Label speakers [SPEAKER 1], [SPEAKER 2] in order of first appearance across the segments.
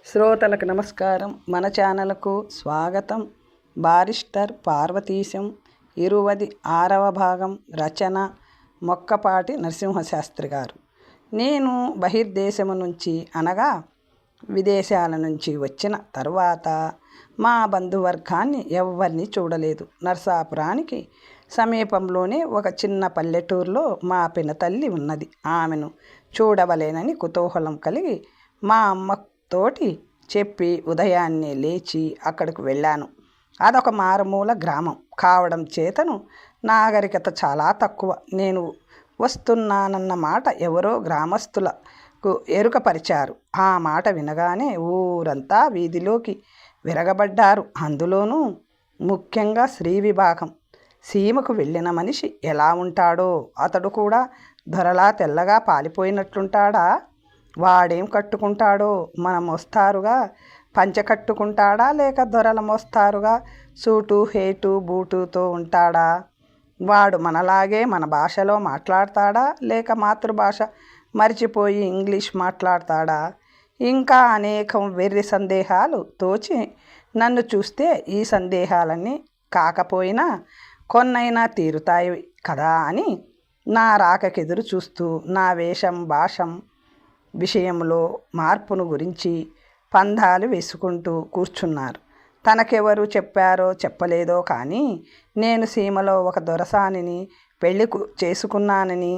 [SPEAKER 1] శ్రోతలకు నమస్కారం. మన ఛానల్కు స్వాగతం. బారిస్టర్ పార్వతీశం 26వ భాగం. రచన మొక్కపాటి నరసింహశాస్త్రి గారు. నేను బహిర్దేశము నుంచి అనగా విదేశాల నుంచి వచ్చిన తరువాత మా బంధువర్గాన్ని ఎవ్వరిని చూడలేదు. నరసాపురానికి సమీపంలోనే ఒక చిన్న పల్లెటూరులో మా పినతల్లి ఉన్నది. ఆమెను చూడవలేనని కుతూహలం కలిగి మా అమ్మతోటి చెప్పి ఉదయాన్నే లేచి అక్కడికి వెళ్ళాను. అదొక మారుమూల గ్రామం కావడం చేతను నాగరికత చాలా తక్కువ. నేను వస్తున్నానన్న మాట ఎవరో గ్రామస్తులకు ఎరుకపరిచారు. ఆ మాట వినగానే ఊరంతా వీధిలోకి విరగబడ్డారు. అందులోనూ ముఖ్యంగా శ్రీ విభాగం. సీమకు వెళ్ళిన మనిషి ఎలా ఉంటాడో, అతడు కూడా దొరలా తెల్లగా పాలిపోయినట్లుంటాడా, వాడేం కట్టుకుంటాడో, మన మోస్తారుగా పంచె కట్టుకుంటాడా లేక దొరల మోస్తారుగా సూటు హేటు బూటుతో ఉంటాడా, వాడు మనలాగే మన భాషలో మాట్లాడతాడా లేక మాతృభాష మరిచిపోయి ఇంగ్లీష్ మాట్లాడతాడా, ఇంకా అనేకం వెర్రి సందేహాలు తోచి నన్ను చూస్తే ఈ సందేహాలన్నీ కాకపోయినా కొన్నైనా తీరుతాయి కదా అని నా రాకకెదురు చూస్తూ నా వేషం భాషం విషయంలో మార్పును గురించి పందాలు వేసుకుంటూ కూర్చున్నారు. తనకెవరు చెప్పారో చెప్పలేదో కానీ నేను సీమలో ఒక దొరసానిని పెళ్లి చేసుకున్నానని,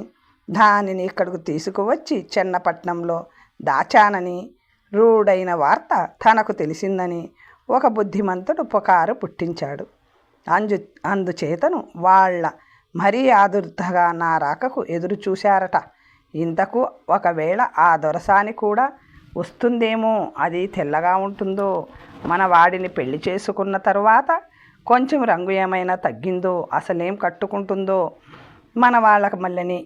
[SPEAKER 1] దానిని ఇక్కడకు తీసుకువచ్చి చెన్నపట్నంలో దాచానని రూఢైన వార్త తనకు తెలిసిందని ఒక బుద్ధిమంతుడు పుకారు పుట్టించాడు. అందుచేతను వాళ్ళ మరీ ఆదుర్తగా నా రాకకు ఎదురు చూశారట. ఇంతకు ఒకవేళ ఆ దొరసాని కూడా వస్తుందేమో, అది తెల్లగా ఉంటుందో, మన వాడిని పెళ్లి చేసుకున్న తరువాత కొంచెం రంగు ఏమైనా తగ్గిందో, అసలేం కట్టుకుంటుందో, మన వాళ్ళకి మళ్ళీ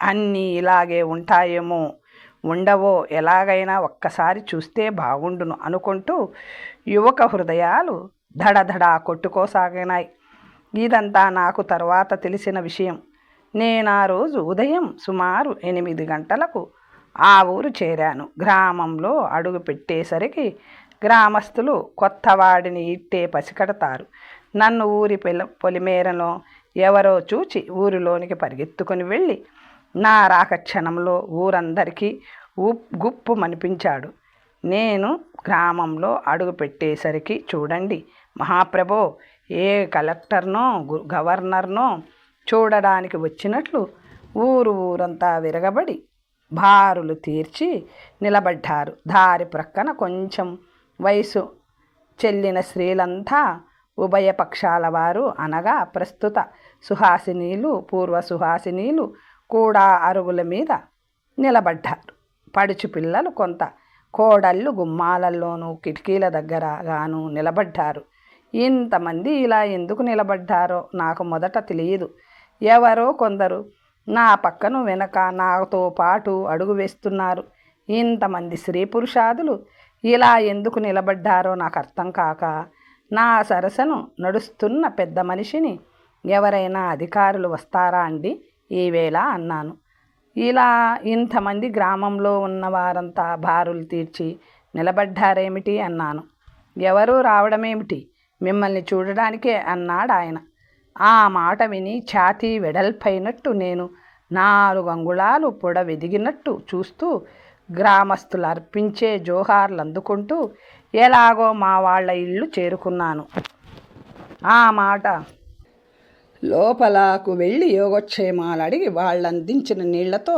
[SPEAKER 1] అన్నీ ఇలాగే ఉంటాయేమో, ఉండవో, ఎలాగైనా ఒక్కసారి చూస్తే బాగుండును అనుకుంటూ యువక హృదయాలు దడదడా కొట్టుకోసాగినాయి. ఇదంతా నాకు తర్వాత తెలిసిన విషయం. నేను ఆ రోజు ఉదయం సుమారు 8 గంటలకు ఆ ఊరు చేరాను. గ్రామంలో అడుగు పెట్టేసరికి గ్రామస్తులు కొత్తవాడిని ఇట్టే పసికడతారు. నన్ను ఊరి పొలిమేరలో ఎవరో చూచి ఊరిలోనికి పరిగెత్తుకుని వెళ్ళి నా రాక క్షణంలో ఊరందరికీ గుప్పు మనిపించాడు. నేను గ్రామంలో అడుగు పెట్టేసరికి చూడండి మహాప్రభో, ఏ కలెక్టర్నో గవర్నర్నో చూడడానికి వచ్చినట్లు ఊరంతా విరగబడి బారులు తీర్చి నిలబడ్డారు. దారి ప్రక్కన కొంచెం వయసు చెల్లిన స్త్రీలంతా ఉభయ పక్షాల వారు అనగా ప్రస్తుత సుహాసినీలు పూర్వ సుహాసినీలు కూడా అరుగుల మీద నిలబడ్డారు. పడుచు పిల్లలు కొంత కోడళ్ళు గుమ్మాలల్లోనూ కిటికీల దగ్గర గాను నిలబడ్డారు. ఇంతమంది ఇలా ఎందుకు నిలబడ్డారో నాకు మొదట తెలియదు. ఎవరో కొందరు నా పక్కను వెనక నాతో పాటు అడుగు వేస్తున్నారు. ఇంతమంది స్త్రీ పురుషాదులు ఇలా ఎందుకు నిలబడ్డారో నాకు అర్థం కాక నా సరసను నడుస్తున్న పెద్ద మనిషిని, ఎవరైనా అధికారులు వస్తారా అండి ఈవేళ అన్నాను. ఇలా ఇంతమంది గ్రామంలో ఉన్న వారంతా బారులు తీర్చి నిలబడ్డారేమిటి అన్నాను. ఎవరూ రావడమేమిటి, మిమ్మల్ని చూడడానికే అన్నాడు ఆయన. ఆ మాట విని ఛాతీ వెడల్పైనట్టు నేను 4 అంగుళాలు పొడవెదిగినట్టు చూస్తూ గ్రామస్తులు అర్పించే జోహార్లు అందుకుంటూ ఎలాగో మా వాళ్ళ ఇల్లు చేరుకున్నాను. ఆ మాట లోపలకు వెళ్ళి యోగక్షేమాలు అడిగి వాళ్ళందించిన నీళ్లతో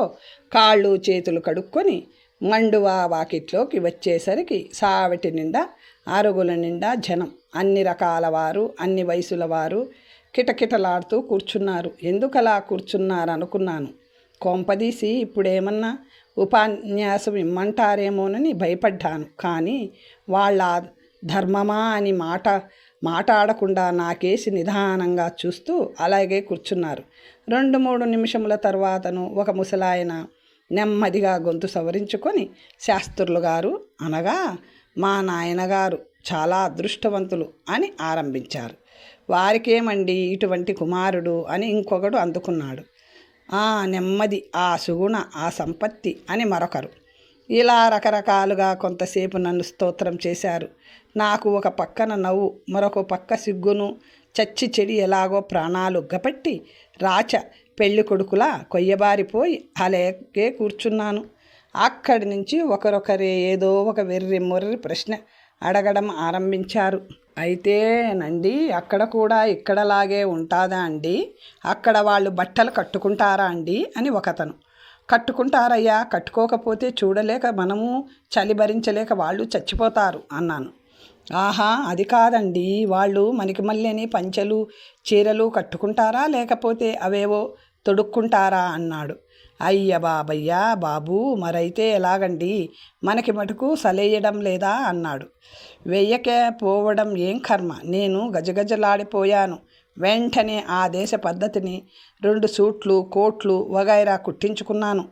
[SPEAKER 1] కాళ్ళు చేతులు కడుక్కొని మండువా వాకిట్లోకి వచ్చేసరికి సావిటి నిండా అరుగుల నిండా జనం, అన్ని రకాల వారు, అన్ని వయసుల వారు కిటకిటలాడుతూ కూర్చున్నారు. ఎందుకలా కూర్చున్నారు అనుకున్నాను. కొంపదీసి ఇప్పుడేమన్నా ఉపన్యాసం ఇమ్మంటారేమోనని భయపడ్డాను. కానీ వాళ్ళ ధర్మమా అని మాట్లాడకుండా నాకేసి నిదానంగా చూస్తూ అలాగే కూర్చున్నారు. 2-3 నిమిషముల తర్వాతను ఒక ముసలాయన నెమ్మదిగా గొంతు సవరించుకొని, శాస్త్రులు గారు అనగా మా నాయనగారు చాలా అదృష్టవంతులు అని ఆరంభించారు. వారికేమండి ఇటువంటి కుమారుడు అని ఇంకొకడు అందుకున్నాడు. ఆ నెమ్మది, ఆ సుగుణ, ఆ సంపత్తి అని మరొకరు. ఇలా రకరకాలుగా కొంతసేపు నన్ను స్తోత్రం చేశారు. నాకు ఒక పక్కన నవ్వు, మరొక పక్క సిగ్గును, చచ్చి చెడి ఎలాగో ప్రాణాలు గపట్టి రాచ పెళ్లి కొడుకులా కొయ్యబారిపోయి అలాగే కూర్చున్నాను. అక్కడి నుంచి ఒకరొకరే ఏదో ఒక వెర్రి మొర్రి ప్రశ్న అడగడం ఆరంభించారు. అయితేనండి, అక్కడ కూడా ఇక్కడలాగే ఉంటుందా అండి? అక్కడ వాళ్ళు బట్టలు కట్టుకుంటారా అండి అని ఒకతను. కట్టుకుంటారయ్యా, కట్టుకోకపోతే చూడలేక మనము, చలి భరించలేక వాళ్ళు చచ్చిపోతారు అన్నాను. ఆహా, అది కాదండి, వాళ్ళు మనకి మళ్ళీ పంచెలు చీరలు కట్టుకుంటారా లేకపోతే అవేవో తొడుక్కుంటారా అన్నాడు. అయ్య బాబయ్యా బాబు, మరైతే ఎలాగండి, మనకి మటుకు సలేయడం లేదా అన్నాడు. వెయ్యకే పోవడం ఏం కర్మ, నేను గజగజలాడిపోయాను. వెంటనే ఆ దేశ పద్ధతిని 2 సూట్లు కోట్లు వగైరా కుట్టించుకున్నాను.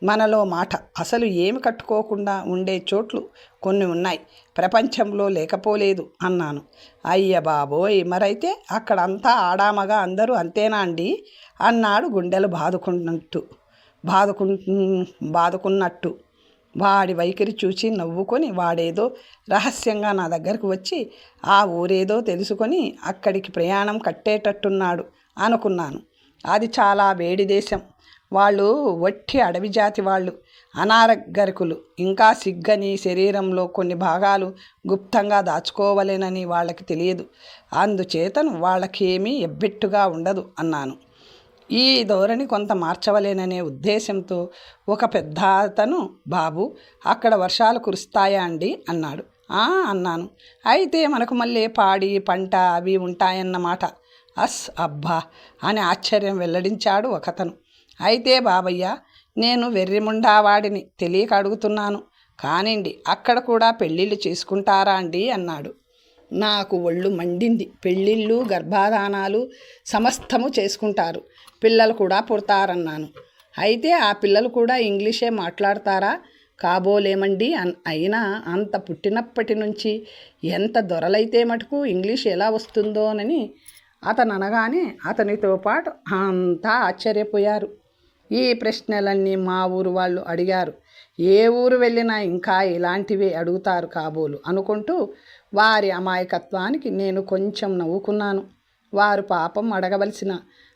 [SPEAKER 1] మనలో మాట, అసలు ఏమి కట్టుకోకుండా ఉండే చోట్లు కొన్ని ఉన్నాయి, ప్రపంచంలో లేకపోలేదు అన్నాను. అయ్య బాబోయ్, మరైతే అక్కడంతా ఆడామగా అందరూ అంతేనా అండి అన్నాడు గుండెలు బాదుకున్నట్టు. వాడి వైఖరి చూసి నవ్వుకొని వాడేదో రహస్యంగా నా దగ్గరకు వచ్చి ఆ ఊరేదో తెలుసుకొని అక్కడికి ప్రయాణం కట్టేటట్టున్నాడు అనుకున్నాను. అది చాలా వేడి దేశం. వాళ్ళు వట్టి అడవి జాతి వాళ్ళు, అనాగరికులు. ఇంకా సిగ్గని శరీరంలో కొన్ని భాగాలు గుప్తంగా దాచుకోవలేనని వాళ్ళకి తెలియదు. అందుచేతను వాళ్ళకేమీ ఎబ్బెట్టుగా ఉండదు అన్నాను. ఈ ధోరణి కొంత మార్చవలేననే ఉద్దేశంతో ఒక పెద్ద అతను, బాబు అక్కడ వర్షాలు కురుస్తాయా అండి అన్నాడు. అన్నాను. అయితే మనకు మళ్ళీ పాడి పంట అవి ఉంటాయన్నమాట. అబ్బా అని ఆశ్చర్యం వెల్లడించాడు ఒకతను. అయితే బాబయ్య, నేను వెర్రిముండావాడిని తెలియక అడుగుతున్నాను కానివ్వండి, అక్కడ కూడా పెళ్ళిళ్ళు చేసుకుంటారా అండి అన్నాడు. నాకు ఒళ్ళు మండింది. పెళ్ళిళ్ళు గర్భాధానాలు సమస్తము చేసుకుంటారు, పిల్లలు కూడా పుడతారన్నాను. అయితే ఆ పిల్లలు కూడా ఇంగ్లీషే మాట్లాడతారా? కాబోలేమండి. అయినా అంత పుట్టినప్పటి నుంచి ఎంత దొరలైతే మటుకు ఇంగ్లీష్ ఎలా వస్తుందోనని అతను అనగానే అతనితో పాటు అంతా ఆశ్చర్యపోయారు. ఈ ప్రశ్నలన్నీ మా ఊరు వాళ్ళు అడిగారు. ఏ ఊరు వెళ్ళినా ఇంకా ఇలాంటివే అడుగుతారు కాబోలు అనుకుంటూ వారి అమాయకత్వానికి నేను కొంచెం నవ్వుకున్నాను. వారు పాపం అడగవలసిన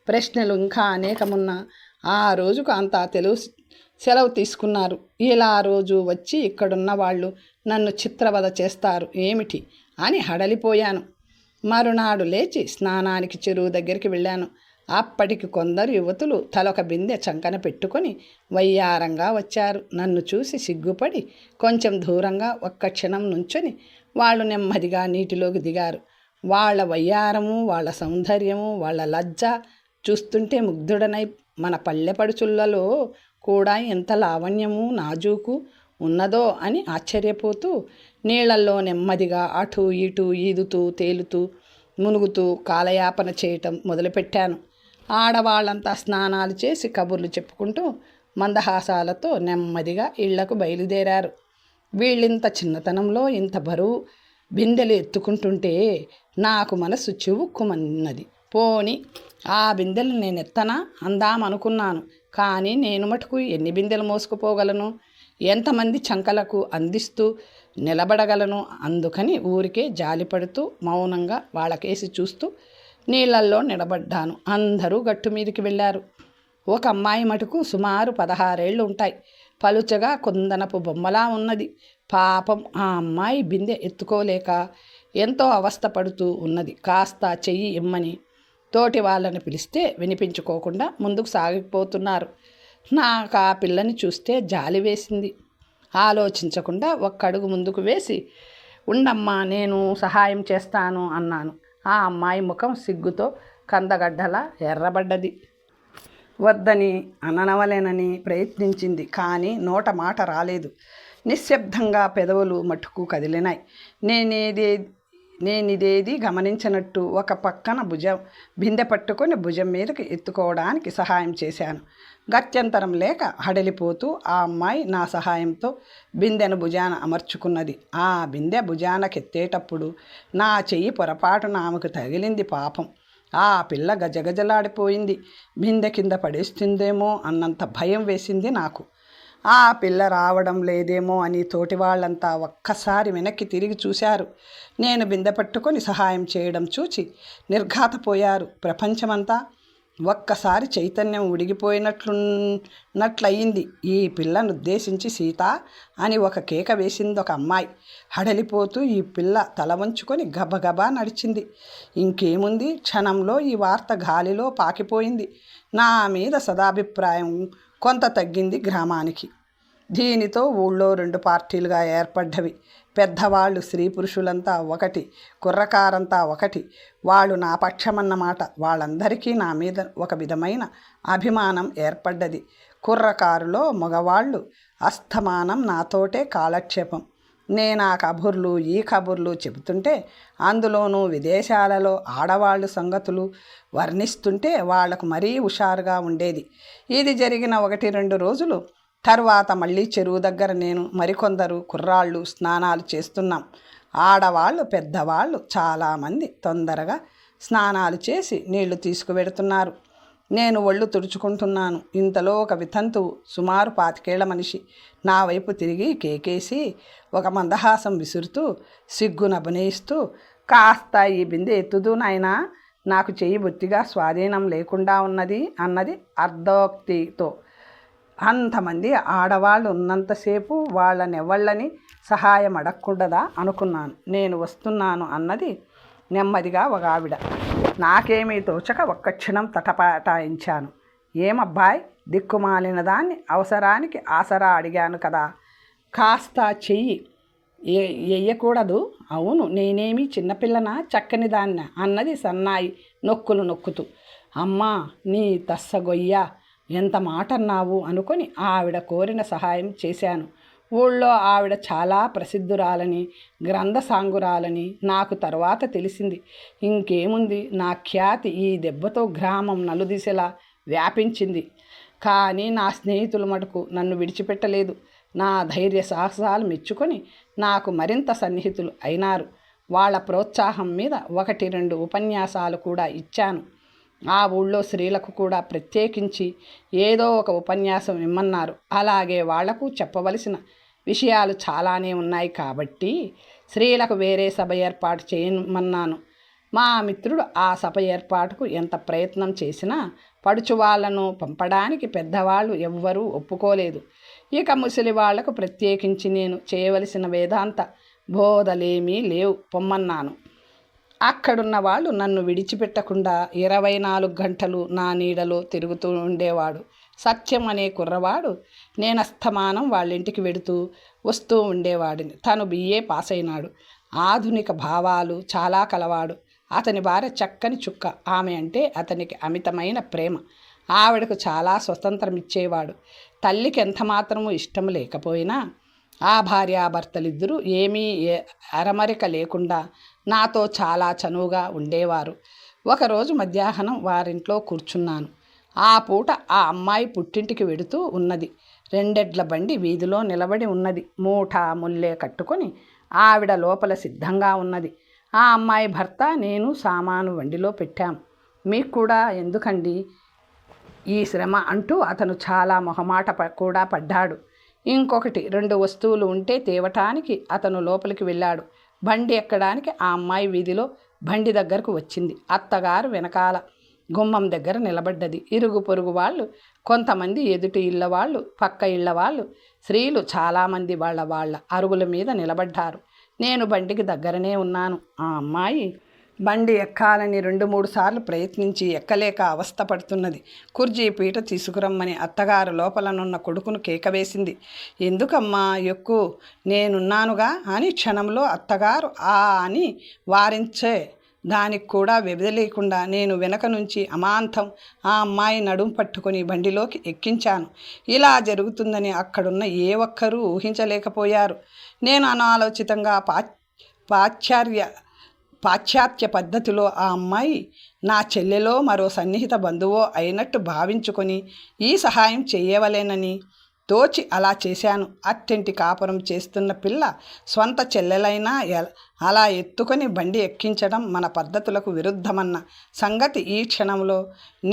[SPEAKER 1] ప్రశ్నలు ఇంకా అనేకమున్నా ఆ రోజుకు అంతా సెలవు తీసుకున్నారు. ఇలా రోజు వచ్చి ఇక్కడున్న వాళ్ళు నన్ను చిత్రవద చేస్తారు ఏమిటి అని హడలిపోయాను. మరునాడు లేచి స్నానానికి చెరువు దగ్గరికి వెళ్ళాను. అప్పటికి కొందరు యువతులు తలొక బిందె చంకన పెట్టుకొని వయ్యారంగా వచ్చారు. నన్ను చూసి సిగ్గుపడి కొంచెం దూరంగా ఒక్క క్షణం నుంచొని వాళ్ళు నెమ్మదిగా నీటిలోకి దిగారు. వాళ్ళ వయ్యారము, వాళ్ళ సౌందర్యము, వాళ్ళ లజ్జ చూస్తుంటే ముగ్ధుడనై మన పల్లెపడుచులలో కూడా ఎంత లావణ్యము నాజూకు ఉన్నదో అని ఆశ్చర్యపోతూ నీళ్లలో నెమ్మదిగా అటు ఇటు ఈదుతూ తేలుతూ మునుగుతూ కాలయాపన చేయటం మొదలుపెట్టాను. ఆడవాళ్ళంతా స్నానాలు చేసి కబుర్లు చెప్పుకుంటూ మందహాసాలతో నెమ్మదిగా ఇళ్లకు బయలుదేరారు. వీళ్ళింత చిన్నతనంలో ఇంత బరువు బిందెలు ఎత్తుకుంటుంటే నాకు మనసు చివుక్కుమన్నది. పోని ఆ బిందెలు నేను ఎత్తనా అందామనుకున్నాను. కానీ నేను మటుకు ఎన్ని బిందెలు మోసుకుపోగలను, ఎంతమంది చంకలకు అందిస్తూ నిలబడగలను? అందుకని ఊరికే జాలిపడుతూ మౌనంగా వాళ్ళకేసి చూస్తూ నీళ్ళల్లో నిలబడ్డాను. అందరూ గట్టు మీదకి వెళ్ళారు. ఒక అమ్మాయి మటుకు సుమారు 16 ఏళ్ళు ఉంటాయి. పలుచగా కుందనపు బొమ్మలా ఉన్నది. పాపం ఆ అమ్మాయి బిందె ఎత్తుకోలేక ఎంతో అవస్థపడుతూ ఉన్నది. కాస్త చెయ్యి ఇమ్మని తోటి వాళ్ళని పిలిస్తే వినిపించుకోకుండా ముందుకు సాగిపోతున్నారు. నాకు ఆ పిల్లని చూస్తే జాలి వేసింది. ఆలోచించకుండా ఒక్కడుగు ముందుకు వేసి, ఉండమ్మా నేను సహాయం చేస్తాను అన్నాను. ఆ అమ్మాయి ముఖం సిగ్గుతో కందగడ్డలా ఎర్రబడ్డది. వద్దని అననవలేనని ప్రయత్నించింది, కానీ నోట మాట రాలేదు. నిశ్శబ్దంగా పెదవులు మట్టుకు కదిలినాయి. నేనిదేది గమనించినట్టు ఒక పక్కన బిందె పట్టుకొని భుజం మీదకి ఎత్తుకోవడానికి సహాయం చేశాను. గత్యంతరం లేక హడలిపోతూ ఆ అమ్మాయి నా సహాయంతో బిందెను భుజాన అమర్చుకున్నది. ఆ బిందె భుజానకెత్తేటప్పుడు నా చెయ్యి పొరపాటున ఆమెకు తగిలింది. పాపం ఆ పిల్ల గజగజలాడిపోయింది. బిందె కింద పడేస్తుందేమో అన్నంత భయం వేసింది నాకు. ఆ పిల్ల రావడం లేదేమో అని తోటి వాళ్ళంతా ఒక్కసారి వెనక్కి తిరిగి చూశారు. నేను బిందె పట్టుకొని సహాయం చేయడం చూచి నిర్ఘాతపోయారు. ప్రపంచమంతా ఒక్కసారి చైతన్యం ఉడిగిపోయినట్లయింది. ఈ పిల్లను ఉద్దేశించి సీత అని ఒక కేక వేసింది ఒక అమ్మాయి. హడలిపోతూ ఈ పిల్ల తల వంచుకొని గబగబా నడిచింది. ఇంకేముంది, క్షణంలో ఈ వార్త గాలిలో పాకిపోయింది. నా మీద సదాభిప్రాయం కొంత తగ్గింది గ్రామానికి. దీనితో ఊళ్ళో 2 పార్టీలుగా ఏర్పడ్డవి. పెద్దవాళ్ళు స్త్రీ పురుషులంతా ఒకటి, కుర్రకారంతా ఒకటి. వాళ్ళు నా పక్షమన్నమాట. వాళ్ళందరికీ నా మీద ఒక విధమైన అభిమానం ఏర్పడ్డది. కుర్రకారులో మగవాళ్ళు అస్తమానం నాతోటే కాలక్షేపం. నేను ఆ కబుర్లు ఈ కబుర్లు చెబుతుంటే, అందులోనూ విదేశాలలో ఆడవాళ్ళు సంగతులు వర్ణిస్తుంటే వాళ్లకు మరీ హుషారుగా ఉండేది. ఇది జరిగిన 1-2 రోజులు తర్వాత మళ్ళీ చెరువు దగ్గర నేను మరికొందరు కుర్రాళ్ళు స్నానాలు చేస్తున్నాం. ఆడవాళ్ళు పెద్దవాళ్ళు చాలామంది తొందరగా స్నానాలు చేసి నీళ్లు తీసుకువెడుతున్నారు. నేను ఒళ్ళు తుడుచుకుంటున్నాను. ఇంతలో ఒక వితంతువు సుమారు 25 ఏళ్ల మనిషి నా వైపు తిరిగి కేకేసి ఒక మందహాసం విసురుతూ సిగ్గునభినయిస్తూ, కాస్త ఈ బిందె ఎత్తుదు నాయనా, నాకు చెయ్యి బొత్తిగా స్వాధీనం లేకుండా ఉన్నది అన్నది అర్ధోక్తితో. అంతమంది ఆడవాళ్ళు ఉన్నంతసేపు వాళ్ళనెవళ్ళని సహాయం అడగకూడదా అనుకున్నాను. నేను వస్తున్నాను అన్నది నెమ్మదిగా ఒక ఆవిడ. నాకేమీ తోచక ఒక్క క్షణం తటపటాయించాను. ఏమబ్బాయ్, దిక్కుమాలిన దాన్ని అవసరానికి ఆసరా అడిగాను కదా, కాస్త చెయ్యి వెయ్యకూడదు? అవును, నేనేమి చిన్నపిల్లనా, చక్కని దాన్న అన్నది సన్నాయి నొక్కులు నొక్కుతూ. అమ్మా నీ తస్సగొయ్య, ఎంత మాట అన్నావు అనుకొని ఆవిడ కోరిన సహాయం చేశాను. ఊళ్ళో ఆవిడ చాలా ప్రసిద్ధురాలని, గ్రంథసాంగురాలని నాకు తర్వాత తెలిసింది. ఇంకేముంది, నా ఖ్యాతి ఈ దెబ్బతో గ్రామం నలుదిశలా వ్యాపించింది. కానీ నా స్నేహితులు మటుకు నన్ను విడిచిపెట్టలేదు. నా ధైర్య సాహసాలు మెచ్చుకొని నాకు మరింత సన్నిహితులు అయినారు. వాళ్ళ ప్రోత్సాహం మీద 1-2 ఉపన్యాసాలు కూడా ఇచ్చాను. ఆ ఊళ్ళో స్త్రీలకు కూడా ప్రత్యేకించి ఏదో ఒక ఉపన్యాసం ఇమ్మన్నారు. అలాగే వాళ్లకు చెప్పవలసిన విషయాలు చాలానే ఉన్నాయి కాబట్టి స్త్రీలకు వేరే సభ ఏర్పాటు చేయమన్నాను. మా మిత్రుడు ఆ సభ ఏర్పాటుకు ఎంత ప్రయత్నం చేసినా పడుచు వాళ్లను పంపడానికి పెద్దవాళ్ళు ఎవ్వరూ ఒప్పుకోలేదు. ఇక ముసలి వాళ్లకు ప్రత్యేకించి నేను చేయవలసిన వేదాంత బోధలేమీ లేవు, పొమ్మన్నాను. అక్కడున్న వాళ్ళు నన్ను విడిచిపెట్టకుండా 24 గంటలు నా నీడలో తిరుగుతూ ఉండేవాడు. సత్యం అనే కుర్రవాడు నేనస్తమానం వాళ్ళింటికి వెడుతూ వస్తూ ఉండేవాడిని. తను BA పాస్ అయినాడు. ఆధునిక భావాలు చాలా కలవాడు. అతని భార్య చక్కని చుక్క. ఆమె అంటే అతనికి అమితమైన ప్రేమ. ఆవిడకు చాలా స్వతంత్రం ఇచ్చేవాడు. తల్లికి ఎంతమాత్రమూ ఇష్టం లేకపోయినా ఆ భార్యాభర్తలిద్దరూ ఏమీ అరమరిక లేకుండా నాతో చాలా చనువుగా ఉండేవారు. ఒకరోజు మధ్యాహ్నం వారింట్లో కూర్చున్నాను. ఆ పూట ఆ అమ్మాయి పుట్టింటికి వెడుతూ ఉన్నది. 2 ఎడ్ల బండి వీధిలో నిలబడి ఉన్నది. మూట ముల్లె కట్టుకొని ఆవిడ లోపల సిద్ధంగా ఉన్నది. ఆ అమ్మాయి భర్త నేను సామాను వండిలో పెట్టాం. మీకు కూడా ఎందుకండి ఈ శ్రమ అంటూ అతను చాలా మొహమాట కూడా పడ్డాడు. ఇంకొకటి 2 వస్తువులు ఉంటే తేవటానికి అతను లోపలికి వెళ్ళాడు. బండి ఎక్కడానికి ఆ అమ్మాయి వీధిలో బండి దగ్గరకు వచ్చింది. అత్తగారు వెనకాల గుమ్మం దగ్గర నిలబడ్డది. ఇరుగు పొరుగు వాళ్ళు, కొంతమంది ఎదుటి ఇళ్ళ వాళ్ళు, పక్క ఇళ్ళ వాళ్ళు, స్త్రీలు చాలామంది వాళ్ళ అరుగుల మీద నిలబడ్డారు. నేను బండికి దగ్గరనే ఉన్నాను. ఆ అమ్మాయి బండి ఎక్కాలని 2-3 సార్లు ప్రయత్నించి ఎక్కలేక అవస్థపడుతున్నది. కుర్జీ పీట తీసుకురమ్మని అత్తగారు లోపలనున్న కొడుకును కేకవేసింది. ఎందుకమ్మా, ఎక్కు, నేనున్నానుగా అని క్షణంలో అత్తగారు అని వారించే దానికి కూడా వ్యవధి లేకుండా నేను వెనక నుంచి అమాంతం ఆ అమ్మాయి నడుం పట్టుకొని బండిలోకి ఎక్కించాను. ఇలా జరుగుతుందని అక్కడున్న ఏ ఒక్కరూ ఊహించలేకపోయారు. నేను అనాలోచితంగా పాశ్చాత్య పద్ధతిలో ఆ అమ్మాయి నా చెల్లెలో మరో సన్నిహిత బంధువో అయినట్టు భావించుకొని ఈ సహాయం చేయవలేనని తోచి అలా చేశాను. అత్తింటి కాపురం చేస్తున్న పిల్ల స్వంత చెల్లెలైనా అలా ఎత్తుకొని బండి ఎక్కించడం మన పద్ధతులకు విరుద్ధమన్న సంగతి ఈ క్షణంలో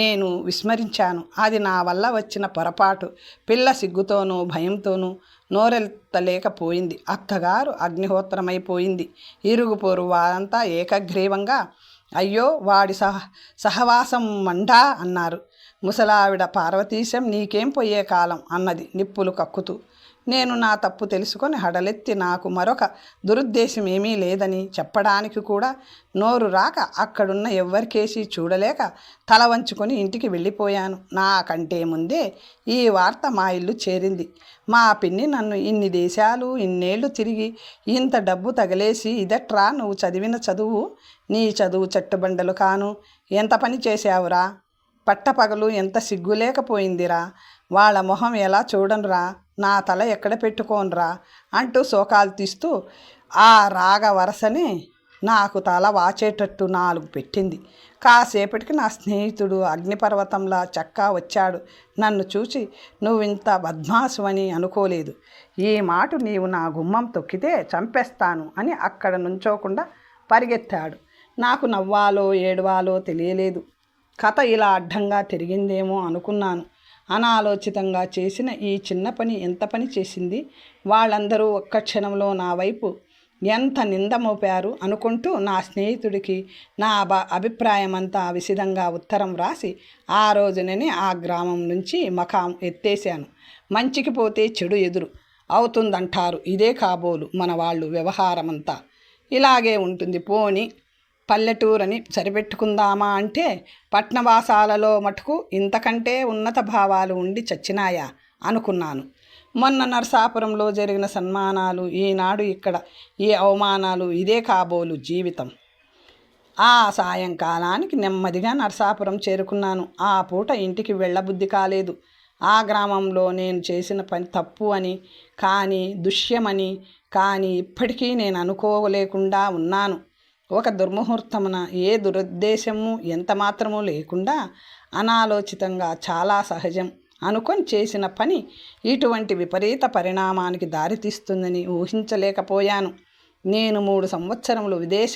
[SPEAKER 1] నేను విస్మరించాను. అది నా వల్ల వచ్చిన పొరపాటు. పిల్ల సిగ్గుతోనూ భయంతోనూ నోరెత్తలేకపోయింది. అత్తగారు అగ్నిహోత్రమైపోయింది. ఇరుగు పొరుగు వారంతా ఏకగ్రీవంగా అయ్యో వాడి సహవాసం మండా అన్నారు. ముసలావిడ పార్వతీశం నీకేం పోయే కాలం అన్నది నిప్పులు కక్కుతూ. నేను నా తప్పు తెలుసుకొని హడలెత్తి నాకు మరొక దురుద్దేశం ఏమీ లేదని చెప్పడానికి కూడా నోరు రాక అక్కడున్న ఎవ్వరికేసి చూడలేక తల వంచుకొని ఇంటికి వెళ్ళిపోయాను. నాకంటే ముందే ఈ వార్త మా ఇల్లు చేరింది. మా పిన్ని నన్ను ఇన్ని దేశాలు ఇన్నేళ్లు తిరిగి ఇంత డబ్బు తగలేసి ఇదట్రా నువ్వు చదివిన చదువు, నీ చదువు చెట్టుబండలు కాను, ఎంత పని చేశావురా, పట్టపగలు ఎంత సిగ్గులేకపోయిందిరా, వాళ్ళ మొహం ఎలా చూడనురా, నా తల ఎక్కడ పెట్టుకోనరా అంటూ శోకాలు తీస్తూ ఆ రాగ వరసని నాకు తల వాచేటట్టు 4 పెట్టింది. కాసేపటికి నా స్నేహితుడు అగ్నిపర్వతంలా చక్కా వచ్చాడు. నన్ను చూసి నువ్వింత బద్మాసువని అనుకోలేదు, ఈ మాట నీవు నా గుమ్మం తొక్కితే చంపేస్తాను అని అక్కడ నుంచోకుండా పరిగెత్తాడు. నాకు నవ్వాలో ఏడవాలో తెలియలేదు. కథ ఇలా అడ్డంగా తిరిగిందేమో అనుకున్నాను. అనాలోచితంగా చేసిన ఈ చిన్న పని ఎంత పని చేసింది. వాళ్ళందరూ ఒక్క క్షణంలో నా వైపు ఎంత నింద మోపారు అనుకుంటూ నా స్నేహితుడికి నా అభిప్రాయమంతా విశదంగా ఉత్తరం రాసి ఆ రోజుననే ఆ గ్రామం నుంచి మకాం ఎత్తేసాను. మంచికి పోతే చెడు ఎదురు అవుతుందంటారు. ఇదే కాబోలు మన వాళ్ళు వ్యవహారమంతా ఇలాగే ఉంటుంది. పోని పల్లెటూరని సరిపెట్టుకుందామా అంటే పట్నవాసాలలో మటుకు ఇంతకంటే ఉన్నత భావాలు ఉండి చచ్చినాయా అనుకున్నాను. మొన్న నరసాపురంలో జరిగిన సన్మానాలు, ఈనాడు ఇక్కడ ఈ అవమానాలు, ఇదే కాబోలు జీవితం. ఆ సాయంకాలానికి నెమ్మదిగా నరసాపురం చేరుకున్నాను. ఆ పూట ఇంటికి వెళ్ళబుద్ధి కాలేదు. ఆ గ్రామంలో నేను చేసిన పని తప్పు అని కానీ దుష్యమని కానీ ఇప్పటికీ నేను అనుకోలేకుండా ఉన్నాను. ఒక దుర్ముహూర్తమున ఏ దురుద్దేశము ఎంత మాత్రమూ లేకుండా అనాలోచితంగా చాలా సహజం అనుకొని చేసిన పని ఇటువంటి విపరీత పరిణామానికి దారితీస్తుందని ఊహించలేకపోయాను. నేను 3 సంవత్సరములు విదేశ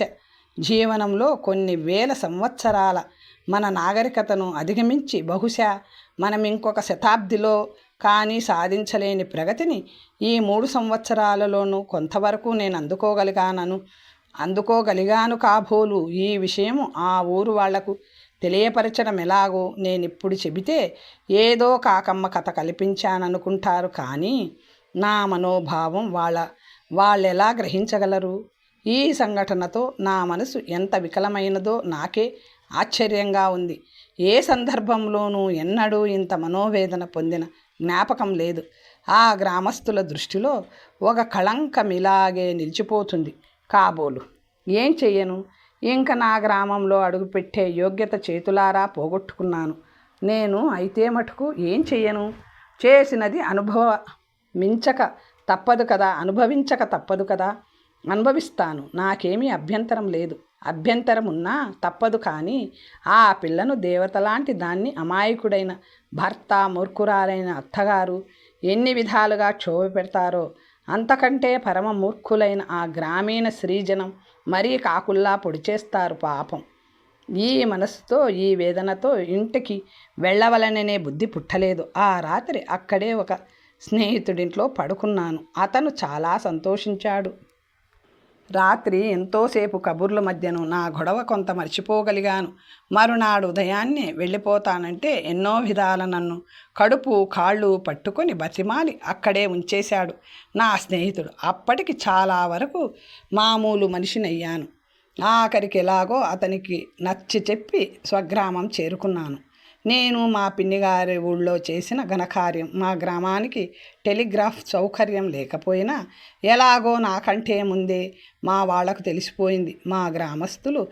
[SPEAKER 1] జీవనంలో కొన్ని వేల సంవత్సరాల మన నాగరికతను అధిగమించి బహుశా మనం ఇంకొక శతాబ్దిలో కానీ సాధించలేని ప్రగతిని ఈ 3 సంవత్సరాలలోనూ కొంతవరకు నేను అందుకోగలిగాను కాబోలు. ఈ విషయము ఆ ఊరు వాళ్లకు తెలియపరచడం ఎలాగో నేనిప్పుడు చెబితే ఏదో కాకమ్మ కథ కల్పించాననుకుంటారు. కానీ నా మనోభావం వాళ్ళెలా గ్రహించగలరు? ఈ సంఘటనతో నా మనసు ఎంత వికలమైనదో నాకే ఆశ్చర్యంగా ఉంది. ఏ సందర్భంలోనూ ఎన్నడూ ఇంత మనోవేదన పొందిన జ్ఞాపకం లేదు. ఆ గ్రామస్తుల దృష్టిలో ఒక కళంకమిలాగే నిలిచిపోతుంది కాబోలు. ఏం చెయ్యను, ఇంక నా గ్రామంలో అడుగుపెట్టే యోగ్యత చేతులారా పోగొట్టుకున్నాను నేను. అయితే మటుకు ఏం చెయ్యను, చేసినది అనుభవించక తప్పదు కదా, అనుభవిస్తాను. నాకేమీ అభ్యంతరం లేదు. అభ్యంతరం ఉన్నా తప్పదు. కానీ ఆ పిల్లను దేవతలాంటి దాన్ని అమాయకుడైన భర్త, మూర్ఖురాలైన అత్తగారు ఎన్ని విధాలుగా క్షోభ పెడతారో అంతకంటే పరమ మూర్ఖులైన ఆ గ్రామీణ స్త్రీజనం మరీ కాకుల్లా పొడిచేస్తారు పాపం. ఈ మనసుతో ఈ వేదనతో ఇంటికి వెళ్ళవలననే బుద్ధి పుట్టలేదు. ఆ రాత్రి అక్కడే ఒక స్నేహితుడింట్లో పడుకున్నాను. అతను చాలా సంతోషించాడు. రాత్రి ఎంతోసేపు కబుర్ల మధ్యను నా గొడవ కొంత మర్చిపోగలిగాను. మరునాడు ఉదయాన్నే వెళ్ళిపోతానంటే ఎన్నో విధాల నన్ను కడుపు కాళ్ళు పట్టుకొని బతిమాలి అక్కడే ఉంచేశాడు నా స్నేహితుడు. అప్పటికి చాలా వరకు మామూలు మనిషినయ్యాను. ఆఖరికి ఎలాగో అతనికి నచ్చి చెప్పి స్వగ్రామం చేరుకున్నాను. నేను మా పిన్నిగారి ఊళ్ళో చేసిన ఘనకార్యం. మా గ్రామానికి టెలిగ్రాఫ్ సౌకర్యం లేకపోయినా ఎలాగో నాకంటే ముందే మా వాళ్లకు తెలిసిపోయింది. మా గ్రామస్తులు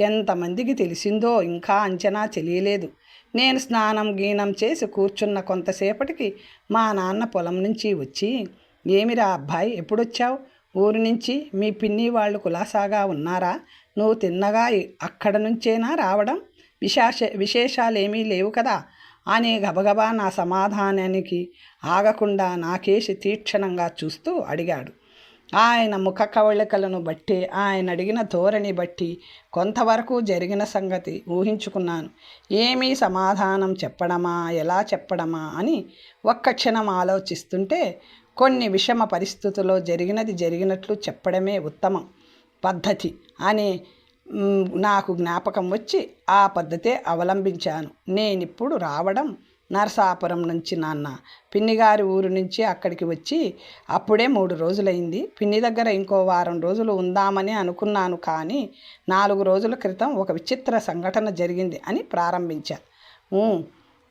[SPEAKER 1] ఎంతమందికి తెలిసిందో ఇంకా అంచనా తెలియలేదు. నేను స్నానం గీనం చేసి కూర్చున్న కొంతసేపటికి మా నాన్న పొలం నుంచి వచ్చి, ఏమిరా అబ్బాయి ఎప్పుడొచ్చావు ఊరి నుంచి? మీ పిన్ని వాళ్ళు కులాసాగా ఉన్నారా? నువ్వు తిన్నగా అక్కడ నుంచేనా రావడం? విశేషాలేమీ లేవు కదా అని గబగబా నా సమాధానానికి ఆగకుండా నాకేసి తీక్షణంగా చూస్తూ అడిగాడు. ఆయన ముఖ కవళికలను బట్టి, ఆయన అడిగిన ధోరణి బట్టి కొంతవరకు జరిగిన సంగతి ఊహించుకున్నాను. ఏమీ సమాధానం చెప్పడమా, ఎలా చెప్పడమా అని ఒక్క క్షణం ఆలోచిస్తుంటే కొన్ని విషమ పరిస్థితుల్లో జరిగినది జరిగినట్లు చెప్పడమే ఉత్తమం పద్ధతి అని నాకు జ్ఞాపకం వచ్చి ఆ పద్ధతే అవలంబించాను. నేనిప్పుడు రావడం నరసాపురం నుంచి నాన్న. పిన్నిగారి ఊరు నుంచి అక్కడికి వచ్చి అప్పుడే 3 రోజులైంది. పిన్ని దగ్గర ఇంకో వారం రోజులు ఉందామని అనుకున్నాను. కానీ 4 రోజుల క్రితం ఒక విచిత్ర సంఘటన జరిగింది అని ప్రారంభించాను.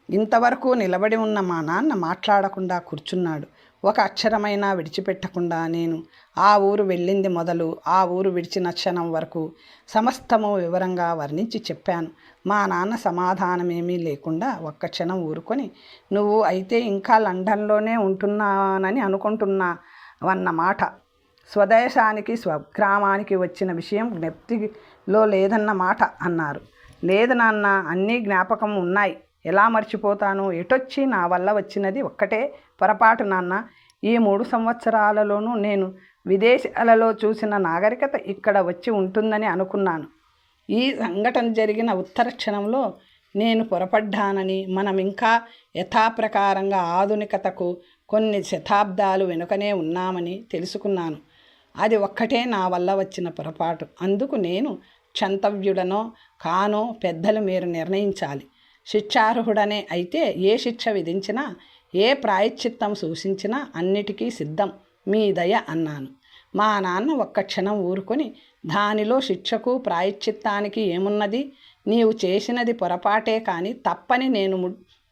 [SPEAKER 1] ఇంతవరకు నిలబడి ఉన్న మా నాన్న మాట్లాడకుండా కూర్చున్నాడు. ఒక అక్షరమైనా విడిచిపెట్టకుండా నేను ఆ ఊరు వెళ్ళింది మొదలు ఆ ఊరు విడిచిన క్షణం వరకు సమస్తము వివరంగా వర్ణించి చెప్పాను. మా నాన్న సమాధానమేమీ లేకుండా ఒక్క క్షణం ఊరుకొని, నువ్వు అయితే ఇంకా లండన్లోనే ఉంటున్నానని అనుకుంటున్నావన్నమాట. స్వదేశానికి స్వగ్రామానికి వచ్చిన విషయం జ్ఞప్తిలో లేదన్నమాట అన్నారు. లేదు నాన్న, అన్నీ జ్ఞాపకం ఉన్నాయి. ఎలా మర్చిపోతాను? ఎటొచ్చి నా వల్ల వచ్చినది ఒక్కటే పొరపాటు నాన్న. ఈ 3 సంవత్సరాలలోనూ నేను విదేశాలలో చూసిన నాగరికత ఇక్కడ వచ్చి ఉంటుందని అనుకున్నాను. ఈ సంఘటన జరిగిన ఉత్తర క్షణంలో నేను పొరపడ్డానని, మనం ఇంకా యథాప్రకారంగా ఆధునికతకు కొన్ని శతాబ్దాలు వెనుకనే ఉన్నామని తెలుసుకున్నాను. అది ఒక్కటే నా వల్ల వచ్చిన పొరపాటు. అందుకు నేను క్షంతవ్యుడనో కానో పెద్దలు మీరు నిర్ణయించాలి. శిక్షార్హుడనే అయితే ఏ శిక్ష విధించినా, ఏ ప్రాయశ్చిత్తం సూచించినా అన్నిటికీ సిద్ధం, మీ దయ అన్నాను. మా నాన్న ఒక్క క్షణం ఊరుకొని, దానిలో శిక్షకు ప్రాయశ్చిత్తానికి ఏమున్నది? నీవు చేసినది పొరపాటే కానీ తప్పని నేను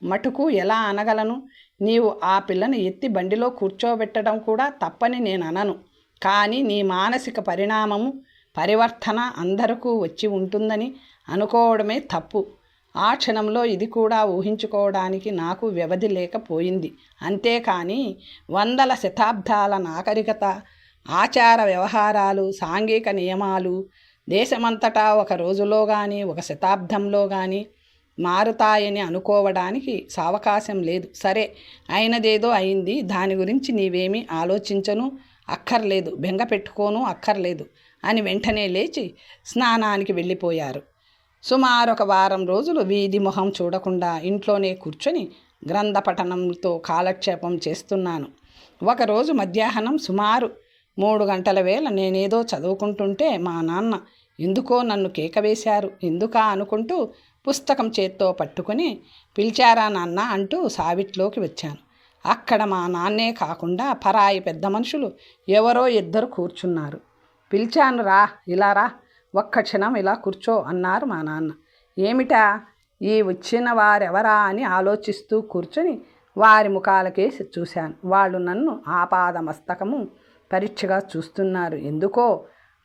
[SPEAKER 1] మటుకు ఎలా అనగలను? నీవు ఆ పిల్లను ఎత్తి బండిలో కూర్చోబెట్టడం కూడా తప్పని నేను అనను. కానీ నీ మానసిక పరివర్తన అందరికీ వచ్చి ఉంటుందని అనుకోవడమే తప్పు. ఆ క్షణంలో ఇది కూడా ఊహించుకోవడానికి నాకు వ్యవధి లేకపోయింది. అంతేకాని 100 శతాబ్దాల నాగరికత, ఆచార వ్యవహారాలు, సాంఘిక నియమాలు దేశమంతటా ఒక రోజులో కానీ ఒక శతాబ్దంలో కానీ మారుతాయని అనుకోవడానికి సావకాశం లేదు. సరే, అయినదేదో అయింది. దాని గురించి నీవేమీ ఆలోచించను అక్కర్లేదు, బెంగ పెట్టుకోను అక్కర్లేదు అని వెంటనే లేచి స్నానానికి వెళ్ళిపోయారు. సుమారు ఒక వారం రోజులు వీధి మొహం చూడకుండా ఇంట్లోనే కూర్చొని గ్రంథపఠనంతో కాలక్షేపం చేస్తున్నాను. ఒకరోజు మధ్యాహ్నం సుమారు 3 గంటల వేళ నేనేదో చదువుకుంటుంటే మా నాన్న ఎందుకో నన్ను కేకవేశారు. ఎందుకా అనుకుంటూ పుస్తకం చేత్తో పట్టుకొని, పిలిచారా నాన్న అంటూ సావిట్లోకి వచ్చాను. అక్కడ మా నాన్నే కాకుండా పరాయి పెద్ద మనుషులు ఎవరో 2 కూర్చున్నారు. పిలిచాను, రా, ఇలా రా, ఒక్క క్షణం ఇలా కూర్చో అన్నారు మా నాన్న. ఏమిటా? ఈ వచ్చిన వారెవరా అని ఆలోచిస్తూ కూర్చొని వారి ముఖాలకేసి చూశాను. వాళ్ళు నన్ను ఆపాదమస్తకము పరీక్షగా చూస్తున్నారు. ఎందుకో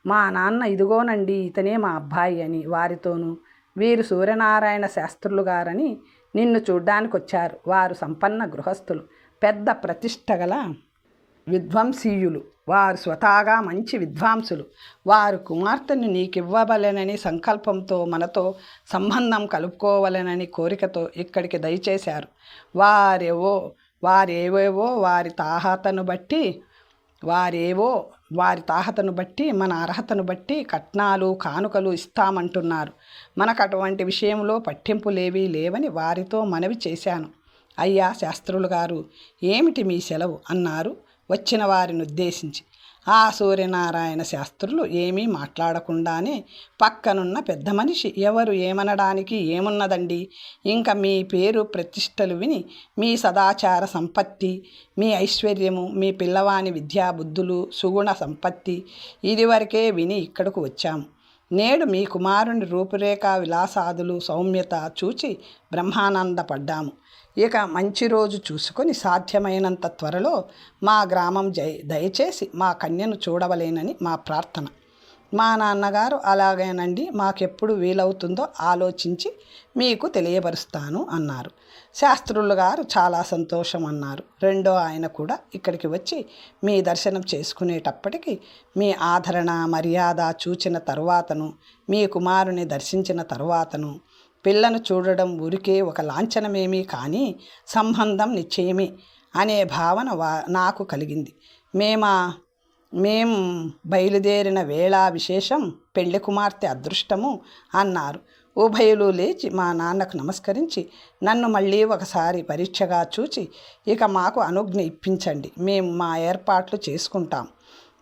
[SPEAKER 1] మా నాన్న ఇదిగోనండి ఇతనే మా అబ్బాయి అని, వారితోనూ వీరు సూర్యనారాయణ శాస్త్రులు గారని నిన్ను చూడ్డానికి వచ్చారు. వారు సంపన్న గృహస్థులు, పెద్ద ప్రతిష్ట గల విద్వాంసీయులు. వారు స్వతహాగా మంచి విద్వాంసులు. వారు కుమార్తెను నీకివ్వవలెనని సంకల్పంతో మనతో సంబంధం కలుపుకోవలెనని కోరికతో ఇక్కడికి దయచేశారు. వారేవేవో వారి తాహతను బట్టి మన అర్హతను బట్టి కట్నాలు కానుకలు ఇస్తామంటున్నారు. మనకు అటువంటి విషయంలో పట్టింపులేవీ లేవని వారితో మనవి చేశాను. అయ్యా శాస్త్రులు గారు, ఏమిటి మీ సెలవు అన్నారు వచ్చిన వారిని ఉద్దేశించి. ఆ సూర్యనారాయణ శాస్త్రులు ఏమీ మాట్లాడకుండానే పక్కనున్న పెద్ద మనిషి, ఎవరు ఏమనడానికి ఏమున్నదండి, ఇంకా మీ పేరు ప్రతిష్టలు విని మీ సదాచార సంపత్తి, మీ ఐశ్వర్యము, మీ పిల్లవాని విద్యాబుద్ధులు, సుగుణ సంపత్తి ఇదివరకే విని ఇక్కడకు వచ్చాము. నేడు మీ కుమారుని రూపురేఖ విలాసాదులు సౌమ్యత చూచి బ్రహ్మానందపడ్డాము. ఇక మంచి రోజు చూసుకొని సాధ్యమైనంత త్వరలో మా గ్రామం దయచేసి మా కన్యను చూడవలేనని మా ప్రార్థన. మా నాన్నగారు అలాగేనండి, మాకెప్పుడు వీలవుతుందో ఆలోచించి మీకు తెలియపరుస్తాను అన్నారు. శాస్త్రులు గారు చాలా సంతోషం అన్నారు. రెండో ఆయన కూడా ఇక్కడికి వచ్చి మీ దర్శనం చేసుకునేటప్పటికి మీ ఆదరణ మర్యాద చూచిన తరువాతను, మీ కుమారుని దర్శించిన తరువాతను పిల్లను చూడడం ఊరికే ఒక లాంఛనమేమీ కానీ సంబంధం నిశ్చయమే అనే భావన నాకు కలిగింది. మేం బయలుదేరిన వేళ విశేషం, పెళ్లి కుమార్తె అదృష్టము అన్నారు. ఉభయులు లేచి మా నాన్నకు నమస్కరించి నన్ను మళ్ళీ ఒకసారి పరీక్షగా చూచి, ఇక మాకు అనుజ్ఞ ఇప్పించండి, మేము మా ఏర్పాట్లు చేసుకుంటాం,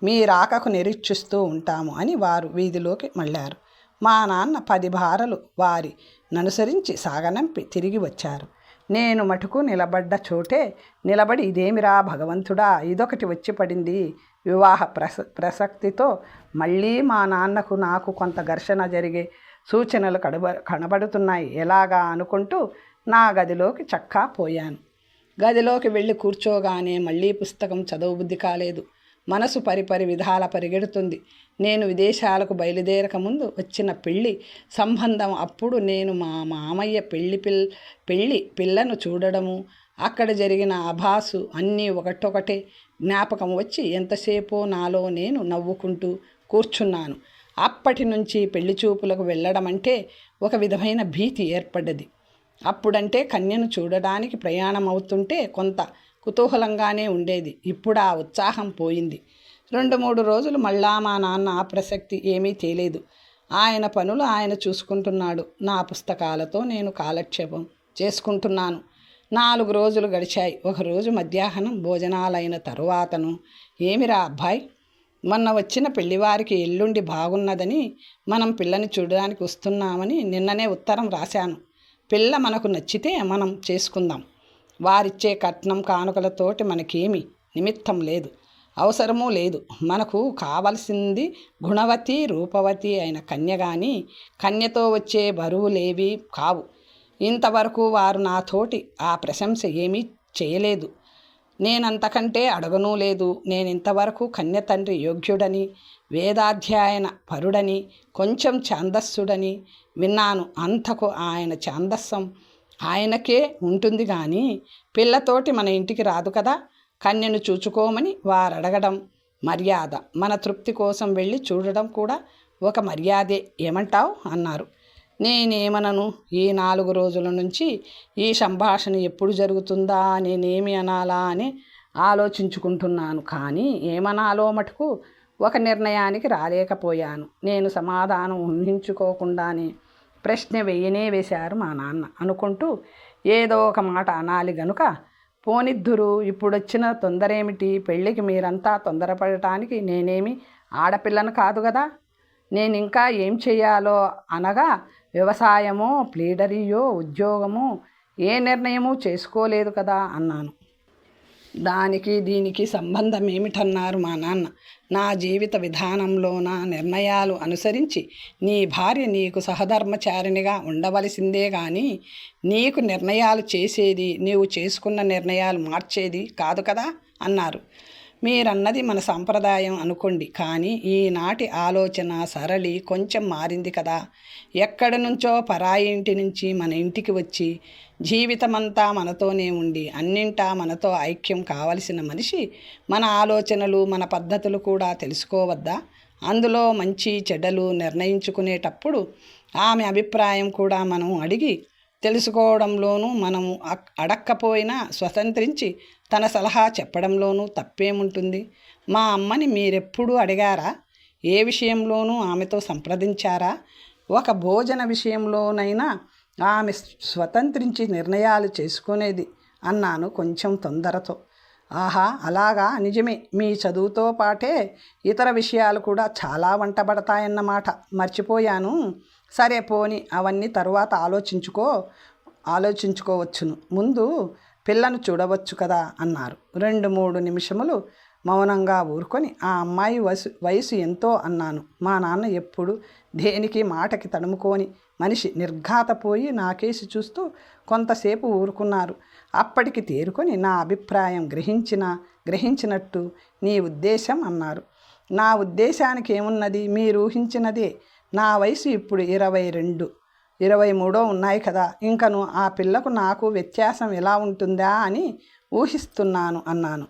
[SPEAKER 1] మీ రాకకు నిరీక్షిస్తూ ఉంటాము అని వారు వీధిలోకి మళ్ళారు. మా నాన్న 10 భారలు వారి ననుసరించి సాగనంపి తిరిగి వచ్చారు. నేను మటుకు నిలబడ్డ చోటే నిలబడి, ఇదేమిరా భగవంతుడా, ఇదొకటి వచ్చి పడింది. వివాహ ప్రసక్తితో మళ్ళీ మా నాన్నకు నాకు కొంత ఘర్షణ జరిగే సూచనలు కనబడుతున్నాయి. ఎలాగా అనుకుంటూ నా గదిలోకి చక్కా పోయాను. గదిలోకి వెళ్ళి కూర్చోగానే మళ్ళీ పుస్తకం చదవబుద్ధి కాలేదు. మనసు పరిపరి విధాల పరిగెడుతుంది. నేను విదేశాలకు బయలుదేరక ముందు వచ్చిన పెళ్ళి సంబంధం, అప్పుడు నేను మా మామయ్య పిల్లను చూడడము, అక్కడ జరిగిన ఆభాసు అన్నీ ఒకటొకటే జ్ఞాపకం వచ్చి ఎంతసేపో నాలో నేను నవ్వుకుంటూ కూర్చున్నాను. అప్పటి నుంచి పెళ్లి చూపులకు వెళ్ళడం అంటే ఒక విధమైన భీతి ఏర్పడ్డది. అప్పుడంటే కన్యను చూడడానికి ప్రయాణం అవుతుంటే కొంత కుతూహలంగానే ఉండేది. ఇప్పుడు ఆ ఉత్సాహం పోయింది. 2-3 రోజులు మళ్ళా మా నాన్న ఆ ప్రసక్తి ఏమీ తేలేదు. ఆయన పనులు ఆయన చూసుకుంటున్నాడు. నా పుస్తకాలతో నేను కాలక్షేపం చేసుకుంటున్నాను. 4 రోజులు గడిచాయి. ఒకరోజు మధ్యాహ్నం భోజనాలైన తరువాతను, ఏమిరా అబ్బాయి, మొన్న వచ్చిన పెళ్లివారికి ఎల్లుండి బాగున్నదని మనం పిల్లని చూడడానికి వస్తున్నామని నిన్ననే ఉత్తరం రాశాను. పిల్ల మనకు నచ్చితే మనం చేసుకుందాం. వారిచ్చే కట్నం కానుకలతోటి మనకేమీ నిమిత్తం లేదు, అవసరమూ లేదు. మనకు కావలసింది గుణవతి రూపవతి అయిన కన్య గాని కన్యతో వచ్చే బరువులేవి కావు. ఇంతవరకు వారు నాతోటి ఆ ప్రశంస ఏమీ చేయలేదు. నేనంతకంటే అడగనూ లేదు. నేనింతవరకు కన్య తండ్రి యోగ్యుడని, వేదాధ్యాయన పరుడని, కొంచెం ఛాందస్సుడని విన్నాను. అంతకు ఆయన ఛాందస్సం ఆయనకే ఉంటుంది కానీ పిల్లతోటి మన ఇంటికి రాదు కదా. కన్యను చూచుకోమని వారడగడం మర్యాద. మన తృప్తి కోసం వెళ్ళి చూడడం కూడా ఒక మర్యాదే. ఏమంటావు అన్నారు. నేనేమనను? ఈ 4 రోజుల నుంచి ఈ సంభాషణ ఎప్పుడు జరుగుతుందా, నేనేమి అనాలా అని ఆలోచించుకుంటున్నాను. కానీ ఏమనాలో మటుకు ఒక నిర్ణయానికి రాలేకపోయాను. నేను సమాధానం ఊహించుకోకుండానే ప్రశ్న వేశారు మా నాన్న. అనుకుంటూ ఏదో ఒక మాట అనాలి గనుక, పోనిద్దురు, ఇప్పుడొచ్చిన తొందరేమిటి? పెళ్ళికి మీరంతా తొందరపడటానికి నేనేమి ఆడపిల్లను కాదు కదా. నేనింకా ఏం చెయ్యాలో అనగా, వ్యవసాయమో ప్లీడరీయో ఉద్యోగమో ఏ నిర్ణయమూ చేసుకోలేదు కదా అన్నాను. దానికి దీనికి సంబంధం ఏమిటన్నారు మా నాన్న. నా జీవిత విధానంలో నా నిర్ణయాలు అనుసరించి నీ భార్య నీకు సహధర్మచారిణిగా ఉండవలసిందే కానీ నీకు నిర్ణయాలు చేసేది, నీవు చేసుకున్న నిర్ణయాలు మార్చేది కాదు కదా అన్నారు. మీరన్నది మన సంప్రదాయం అనుకోండి, కానీ ఈనాటి ఆలోచన సరళి కొంచెం మారింది కదా. ఎక్కడి నుంచో పరాయి ఇంటి నుంచి మన ఇంటికి వచ్చి జీవితమంతా మనతోనే ఉండి అన్నింటా మనతో ఐక్యం కావలసిన మనిషి మన ఆలోచనలు మన పద్ధతులు కూడా తెలుసుకోవద్దా? అందులో మంచి చెడ్డలు నిర్ణయించుకునేటప్పుడు ఆమె అభిప్రాయం కూడా మనం అడిగి తెలుసుకోవడంలోనూ, మనము అడక్కపోయినా స్వతంత్రించి తన సలహా చెప్పడంలోనూ తప్పేముంటుంది? మా అమ్మని మీరెప్పుడూ అడిగారా? ఏ విషయంలోనూ ఆమెతో సంప్రదించారా? ఒక భోజన విషయంలోనైనా ఆమె స్వతంత్రించి నిర్ణయాలు చేసుకునేది అన్నాను కొంచెం తొందరతో. ఆహా, అలాగా, నిజమే. మీ చదువుతో పాటే ఇతర విషయాలు కూడా చాలా వంటబడతాయన్నమాట. మర్చిపోయాను. సరే పోని, అవన్నీ తరువాత ఆలోచించుకోవచ్చును. ముందు పిల్లను చూడవచ్చు కదా అన్నారు. 2-3 నిమిషములు మౌనంగా ఊరుకొని, ఆ అమ్మాయి వయసు ఎంతో అన్నాను. మా నాన్న ఎప్పుడు దేనికి మాటకి తడుముకోని మనిషి నిర్ఘాతపోయి నాకేసి చూస్తూ కొంతసేపు ఊరుకున్నారు. అప్పటికి తేరుకొని నా అభిప్రాయం గ్రహించినట్టు, నీ ఉద్దేశం అన్నారు. నా ఉద్దేశానికి ఏమున్నది? మీరు ఊహించినదే. నా వయసు ఇప్పుడు 22, 23 ఉన్నాయి కదా. ఇంకను ఆ పిల్లకు నాకు వ్యత్యాసం ఎలా ఉంటుందా అని ఊహిస్తున్నాను అన్నాను.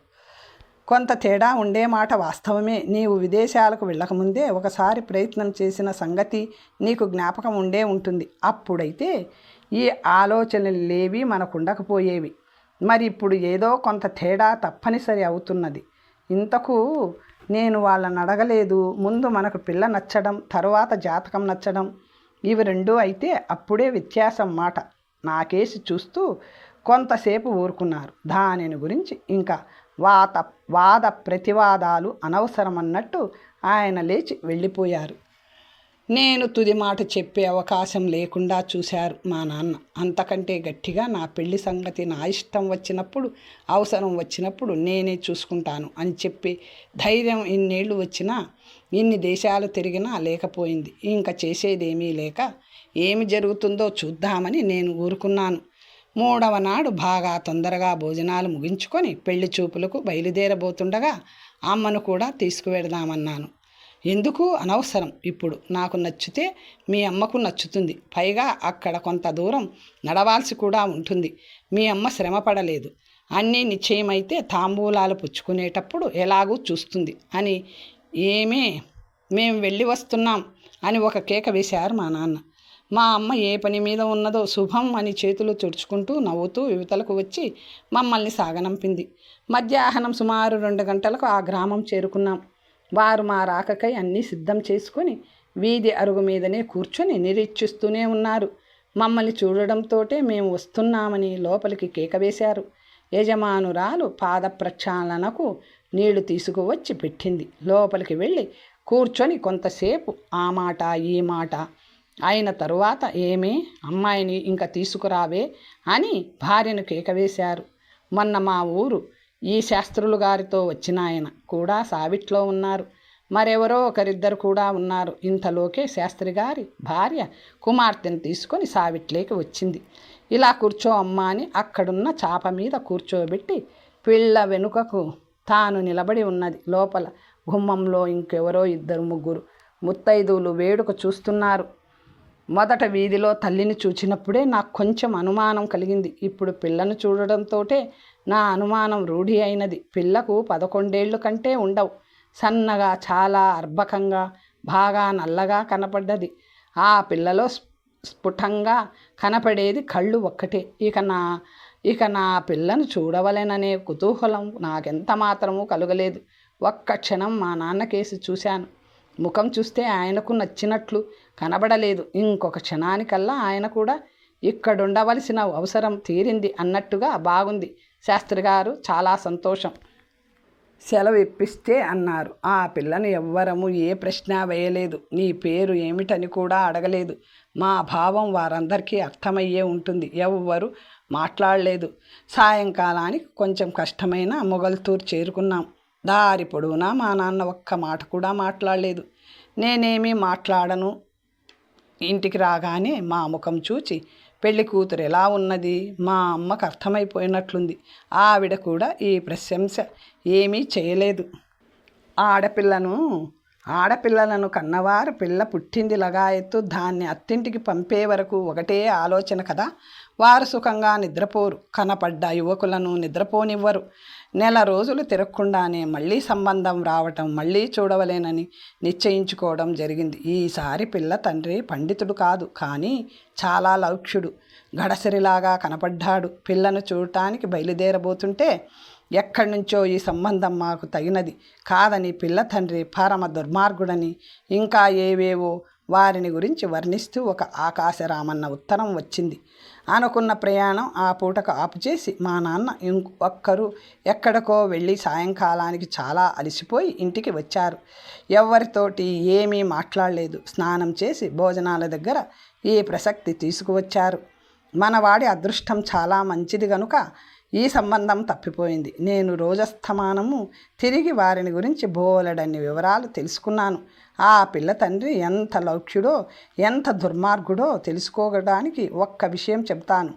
[SPEAKER 1] కొంత తేడా ఉండే మాట వాస్తవమే. నీవు విదేశాలకు వెళ్ళకముందే ఒకసారి ప్రయత్నం చేసిన సంగతి నీకు జ్ఞాపకం ఉండే ఉంటుంది. అప్పుడైతే ఈ ఆలోచనలేవి మనకు ఉండకపోయేవి. మరి ఇప్పుడు ఏదో కొంత తేడా తప్పనిసరి అవుతున్నది. ఇంతకు నేను వాళ్ళని అడగలేదు. ముందు మనకు పిల్ల నచ్చడం, తరువాత జాతకం నచ్చడం, ఇవి రెండూ అయితే అప్పుడే వ్యత్యాసం మాట. నాకేసి చూస్తూ కొంతసేపు ఊరుకున్నారు. దానిని గురించి ఇంకా వాద ప్రతివాదాలు అనవసరమన్నట్టు ఆయన లేచి వెళ్ళిపోయారు. నేను తుది మాట చెప్పే అవకాశం లేకుండా చూశారు మా నాన్న. అంతకంటే గట్టిగా నా పెళ్లి సంగతి నా ఇష్టం వచ్చినప్పుడు, అవసరం వచ్చినప్పుడు నేనే చూసుకుంటాను అని చెప్పి ధైర్యం ఇన్నేళ్ళు వచ్చినా, ఇన్ని దేశాలు తిరిగినా లేకపోయింది. ఇంకా చేసేదేమీ లేక ఏమి జరుగుతుందో చూద్దామని నేను ఊరుకున్నాను. 3వ నాడు బాగా తొందరగా భోజనాలు ముగించుకొని పెళ్లి చూపులకు బయలుదేరబోతుండగా అమ్మను కూడా తీసుకువెడదామన్నాను. ఎందుకు, అనవసరం. ఇప్పుడు నాకు నచ్చితే మీ అమ్మకు నచ్చుతుంది. పైగా అక్కడ కొంత దూరం నడవాల్సి కూడా ఉంటుంది. మీ అమ్మ శ్రమ పడలేదు. అన్నీ నిశ్చయమైతే తాంబూలాలు పుచ్చుకునేటప్పుడు ఎలాగూ చూస్తుంది అని మేము వెళ్ళి వస్తున్నాం అని ఒక కేక వేశారు మా నాన్న. మా అమ్మ ఏ పని మీద ఉన్నదో శుభం అని చేతులు తుడుచుకుంటూ నవ్వుతూ యువతలకు వచ్చి మమ్మల్ని సాగనంపింది. మధ్యాహ్నం సుమారు 2 గంటలకు ఆ గ్రామం చేరుకున్నాం. వారు మా రాకకై అన్నీ సిద్ధం చేసుకొని వీధి అరుగు మీదనే కూర్చొని నిరీక్షిస్తూనే ఉన్నారు. మమ్మల్ని చూడడంతోటే మేము వస్తున్నామని లోపలికి కేక వేశారు. యజమానురాలు పాద ప్రక్షాళనకు నీళ్లు తీసుకువచ్చి పెట్టింది. లోపలికి వెళ్ళి కూర్చొని కొంతసేపు ఆ మాట ఈ మాట అయిన తరువాత ఏమే అమ్మాయిని ఇంకా తీసుకురావే అని భార్యను కేకవేశారు. మొన్న మా ఊరు ఈ శాస్త్రులు గారితో వచ్చిన ఆయన కూడా సావిట్లో ఉన్నారు. మరెవరో ఒకరిద్దరు కూడా ఉన్నారు. ఇంతలోకే శాస్త్రి గారి భార్య కుమార్తెను తీసుకొని సావిట్లేకి వచ్చింది. ఇలా కూర్చో అమ్మా అని అక్కడున్న చాప మీద కూర్చోబెట్టి పిల్ల వెనుకకు తాను నిలబడి ఉన్నది. లోపల గుమ్మంలో ఇంకెవరో 2-3 ముత్తైదువులు వేడుక చూస్తున్నారు. మొదట వీధిలో తల్లిని చూచినప్పుడే నాకు కొంచెం అనుమానం కలిగింది. ఇప్పుడు పిల్లను చూడడంతోటే నా అనుమానం రూఢి అయినది. పిల్లకు 11 ఏళ్ళు కంటే ఉండవు. సన్నగా, చాలా అర్భకంగా, బాగా నల్లగా కనపడ్డది. ఆ పిల్లలో స్ఫుటంగా కనపడేది కళ్ళు ఒక్కటే. ఇక నా పిల్లను చూడవలెననే కుతూహలం నాకెంత మాత్రమూ కలుగలేదు. ఒక్క క్షణం మా నాన్నకేసి చూశాను. ముఖం చూస్తే ఆయనకు నచ్చినట్లు కనబడలేదు. ఇంకొక క్షణానికల్లా ఆయన కూడా ఇక్కడుండవలసిన అవసరం తీరింది అన్నట్టుగా బాగుంది శాస్త్రి గారు, చాలా సంతోషం, సెలవు ఇప్పిస్తే అన్నారు. ఆ పిల్లను ఎవ్వరము ఏ ప్రశ్న వేయలేదు. నీ పేరు ఏమిటని కూడా అడగలేదు. మా భావం వారందరికీ అర్థమయ్యే ఉంటుంది. ఎవ్వరు మాట్లాడలేదు. సాయంకాలానికి కొంచెం కష్టమైన మొగల్తూరు చేరుకున్నాం. దారి పొడవునా మా నాన్న ఒక్క మాట కూడా మాట్లాడలేదు. నేనేమీ మాట్లాడను. ఇంటికి రాగానే మా ముఖం చూచి పెళ్లి కూతురు ఎలా ఉన్నది మా అమ్మకు అర్థమైపోయినట్లుంది. ఆవిడ కూడా ఈ ప్రశంస ఏమీ చేయలేదు. ఆడపిల్లలను కన్నవారు పిల్ల పుట్టింది లగాయత్తు దాన్ని అత్తింటికి పంపే వరకు ఒకటే ఆలోచన కదా. వారు సుఖంగా నిద్రపోరు. కనపడ్డ యువకులను నిద్రపోనివ్వరు. నెల రోజులు తిరగకుండానే మళ్ళీ సంబంధం రావటం, మళ్ళీ చూడవలేనని నిశ్చయించుకోవడం జరిగింది. ఈసారి పిల్ల తండ్రి పండితుడు కాదు, కానీ చాలా లౌక్యుడు. గడసరిలాగా కనపడ్డాడు. పిల్లను చూడటానికి బయలుదేరబోతుంటే ఎక్కడి నుంచో ఈ సంబంధం మాకు తగినది కాదని, పిల్ల తండ్రి పరమ దుర్మార్గుడని, ఇంకా ఏవేవో వారిని గురించి వర్ణిస్తూ ఒక ఆకాశరామన్న ఉత్తరం వచ్చింది. అనుకున్న ప్రయాణం ఆ పూటకు ఆపుచేసి మా నాన్న ఒక్కరు ఎక్కడికో వెళ్ళి సాయంకాలానికి చాలా అలసిపోయి ఇంటికి వచ్చారు. ఎవరితోటి ఏమీ మాట్లాడలేదు. స్నానం చేసి భోజనాల దగ్గర ఈ ప్రసక్తి తీసుకువచ్చారు. మనవాడి అదృష్టం చాలా మంచిది గనుక ఈ సంబంధం తప్పిపోయింది. నేను రోజస్తమానము తిరిగి వారిని గురించి బోలెడన్ని వివరాలు తెలుసుకున్నాను. ఆ పిల్ల తండ్రి ఎంత లౌక్యుడో, ఎంత దుర్మార్గుడో తెలుసుకోవడానికి ఒక్క విషయం చెప్తాను.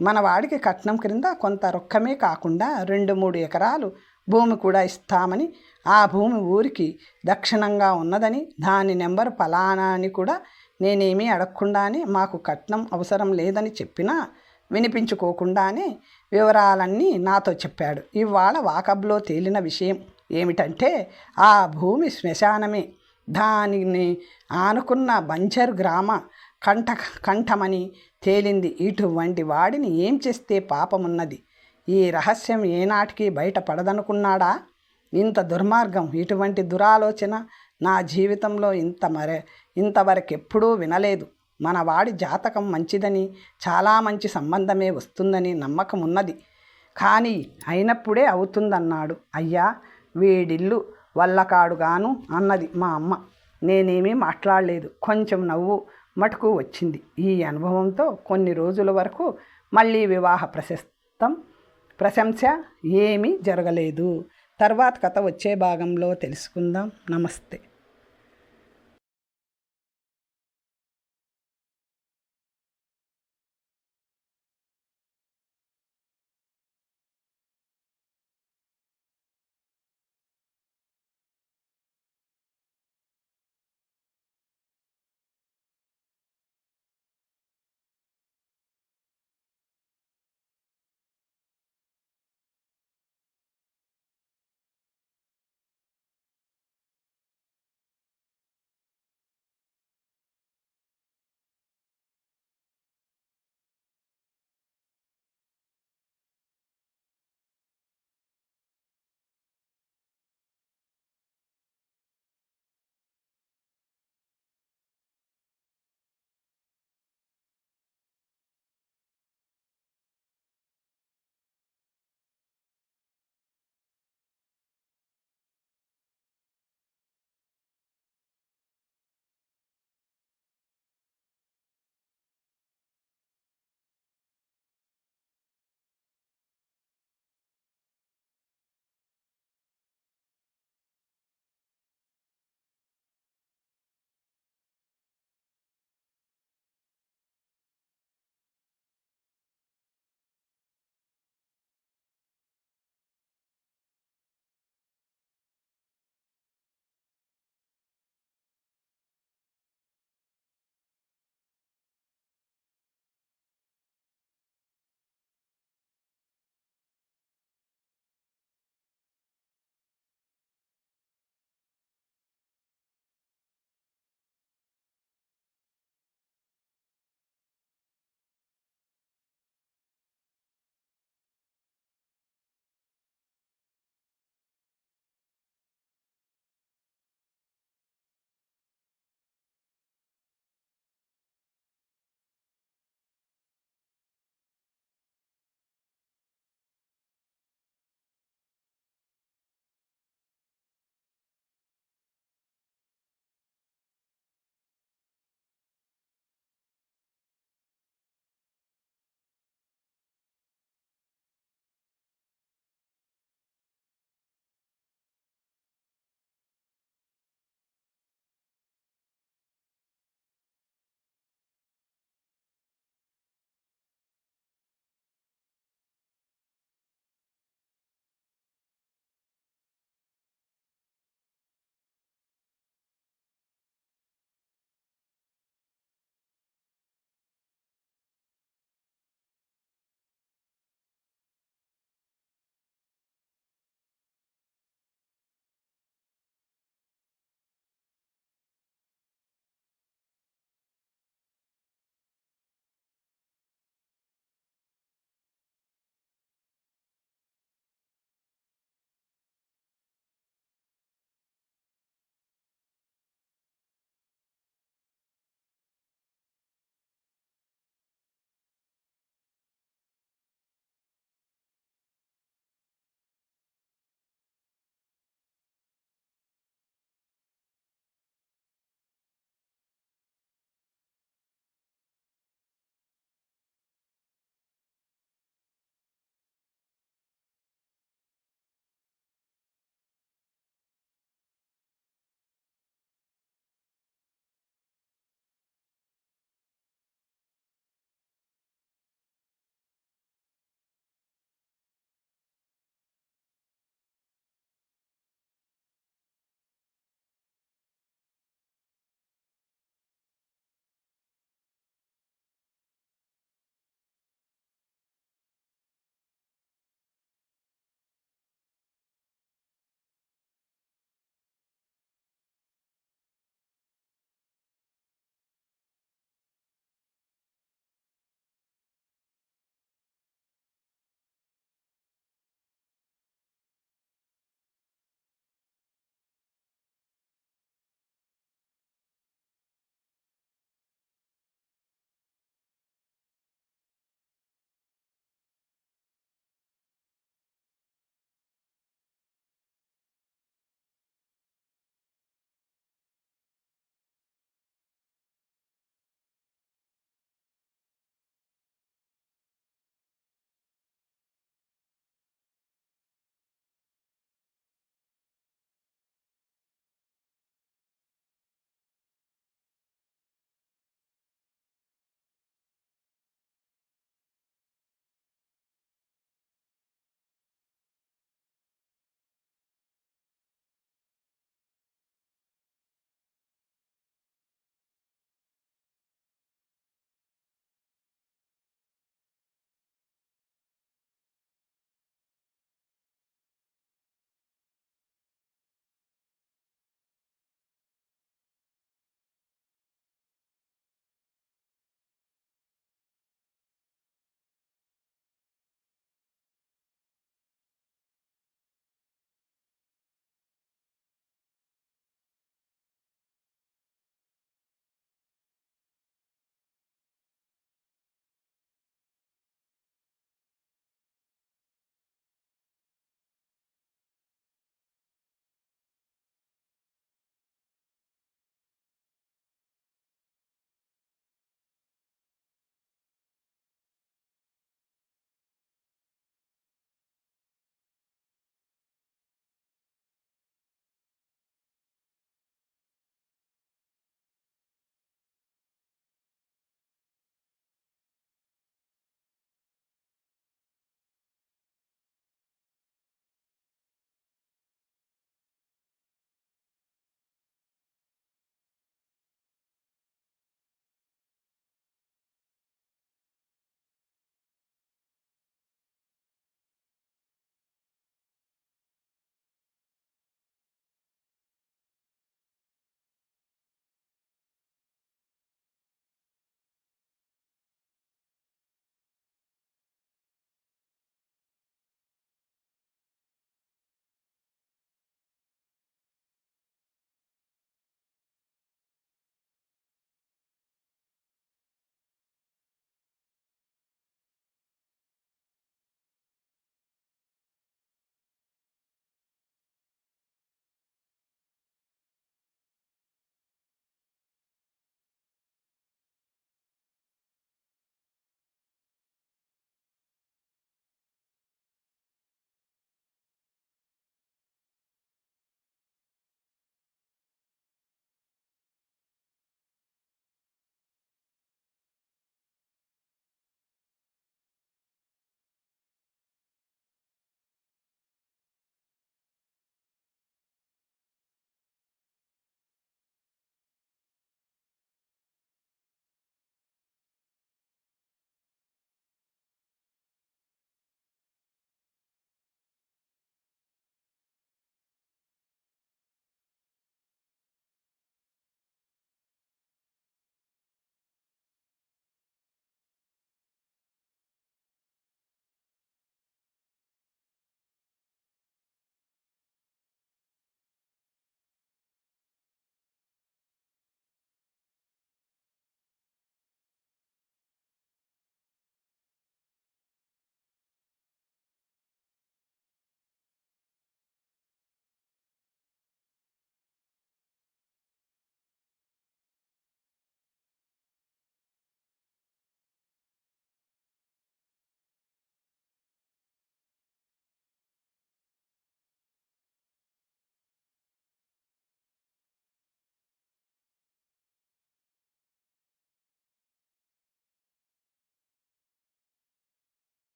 [SPEAKER 1] మనవాడికి కట్నం క్రింద కొంత రొక్కమే కాకుండా 2-3 ఎకరాలు భూమి కూడా ఇస్తామని, ఆ భూమి ఊరికి దక్షిణంగా ఉన్నదని, దాని నెంబరు ఫలానా అని కూడా నేనేమీ అడగకుండానే మాకు కట్నం అవసరం లేదని చెప్పినా వినిపించుకోకుండానే వివరాలన్నీ నాతో చెప్పాడు. ఇవాళ వాకబ్లో తేలిన విషయం ఏమిటంటే ఆ భూమి శ్మశానమే. దానిని ఆనుకున్న బంజరు గ్రామ కంఠమని తేలింది. ఇటువంటి వాడిని ఏం చేస్తే పాపమున్నది? ఈ రహస్యం ఏనాటికి బయటపడదనుకున్నాడా? ఇంత దుర్మార్గం, ఇటువంటి దురాలోచన నా జీవితంలో ఇంతవరకెప్పుడూ వినలేదు. మన వాడి జాతకం మంచిదని, చాలా మంచి సంబంధమే వస్తుందని నమ్మకం ఉన్నది. కానీ అయినప్పుడే అవుతుందన్నాడు. అయ్యా, వీడిల్లు వల్లకాడుగాను అన్నది మా అమ్మ. నేనేమీ మాట్లాడలేదు. కొంచెం నవ్వు మటుకు వచ్చింది. ఈ అనుభవంతో కొన్ని రోజుల వరకు మళ్ళీ వివాహ ప్రశంస ఏమీ జరగలేదు. తర్వాత కథ వచ్చే భాగంలో తెలుసుకుందాం. నమస్తే.